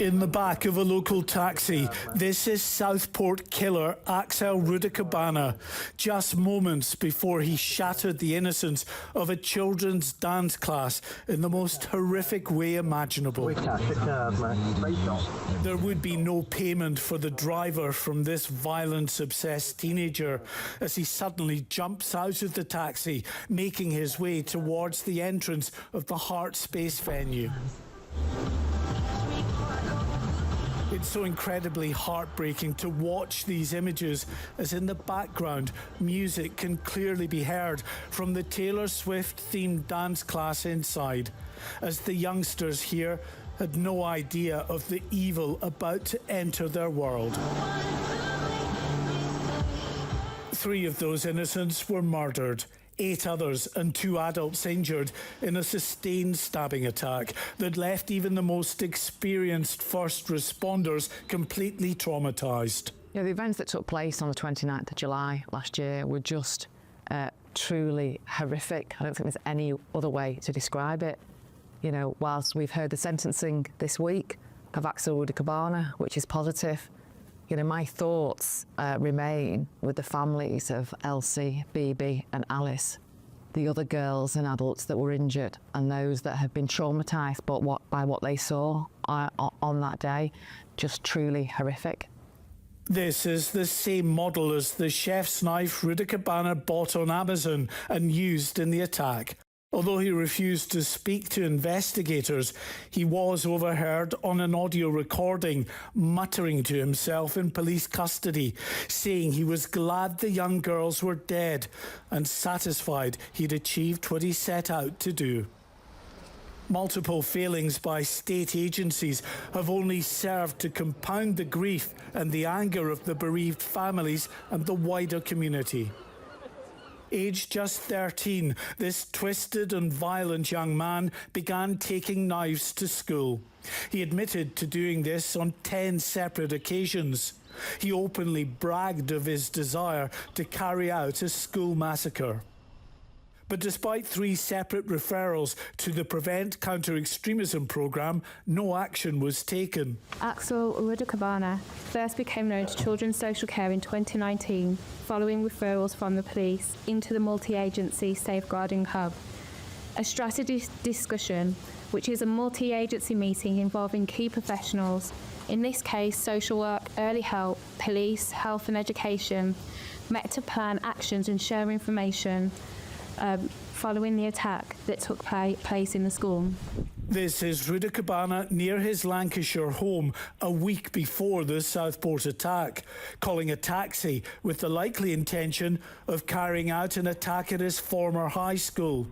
In the back of a local taxi, this is Southport killer Axel Rudakubana, just moments before he shattered the innocence of a children's dance class in the most horrific way imaginable. There would be no payment for the driver from this violence-obsessed teenager as he suddenly jumps out of the taxi, making his way towards the entrance of the Heart Space venue. It's so incredibly heartbreaking to watch these images as in the background music can clearly be heard from the Taylor Swift themed dance class inside, as the youngsters here had no idea of the evil about to enter their world. 3 of those innocents were murdered. 8 others and 2 adults injured in a sustained stabbing attack that left even the most experienced first responders completely traumatised. Yeah, the events that took place on the 29th of July last year were just truly horrific. I don't think there's any other way to describe it. You know, whilst we've heard the sentencing this week of Axel Rudakubana, which is positive, you know, my thoughts remain with the families of Elsie, Bibi and Alice, the other girls and adults that were injured and those that have been traumatised by what they saw on that day. Just truly horrific. This is the same model as the chef's knife Rudakubana bought on Amazon and used in the attack. Although he refused to speak to investigators, he was overheard on an audio recording, muttering to himself in police custody, saying he was glad the young girls were dead and satisfied he'd achieved what he set out to do. Multiple failings by state agencies have only served to compound the grief and the anger of the bereaved families and the wider community. Aged just 13, this twisted and violent young man began taking knives to school. He admitted to doing this on 10 separate occasions. He openly bragged of his desire to carry out a school massacre. But despite 3 separate referrals to the Prevent Counter-Extremism programme, no action was taken. Axel Rudakubana first became known to Children's Social Care in 2019, following referrals from the police into the multi-agency Safeguarding Hub. A strategy discussion, which is a multi-agency meeting involving key professionals, in this case social work, early help, police, health and education, met to plan actions and share information following the attack that took place in the school. This is Rudakubana near his Lancashire home a week before the Southport attack, calling a taxi with the likely intention of carrying out an attack at his former high school.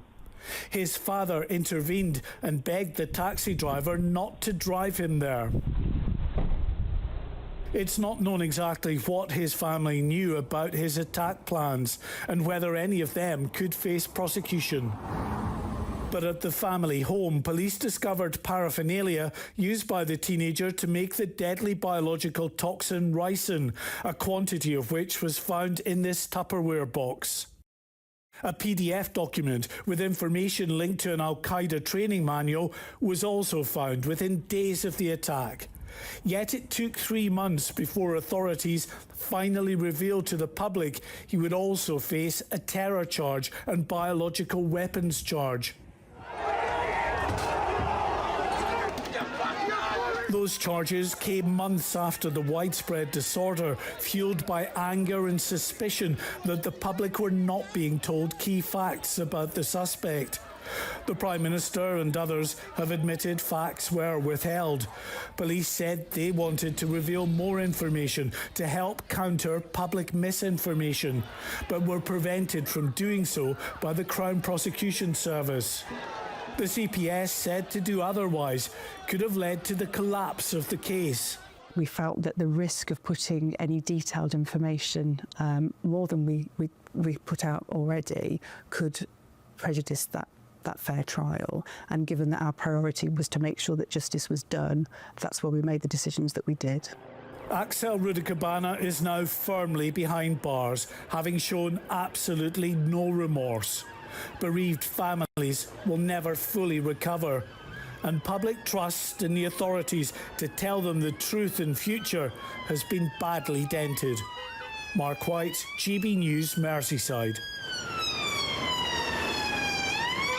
His father intervened and begged the taxi driver not to drive him there. It's not known exactly what his family knew about his attack plans and whether any of them could face prosecution. But at the family home, police discovered paraphernalia used by the teenager to make the deadly biological toxin ricin, a quantity of which was found in this Tupperware box. A PDF document with information linked to an Al-Qaeda training manual was also found within days of the attack. Yet it took 3 months before authorities finally revealed to the public he would also face a terror charge and biological weapons charge. Those charges came months after the widespread disorder, fueled by anger and suspicion that the public were not being told key facts about the suspect. The Prime Minister and others have admitted facts were withheld. Police said they wanted to reveal more information to help counter public misinformation, but were prevented from doing so by the Crown Prosecution Service. The CPS said to do otherwise could have led to the collapse of the case. We felt that the risk of putting any detailed information, more than we put out already, could prejudice that fair trial, and given that our priority was to make sure that justice was done, that's where we made the decisions that we did. Axel Rudakubana is now firmly behind bars, having shown absolutely no remorse. Bereaved families will never fully recover, and public trust in the authorities to tell them the truth in future has been badly dented. Mark White, GB News, Merseyside.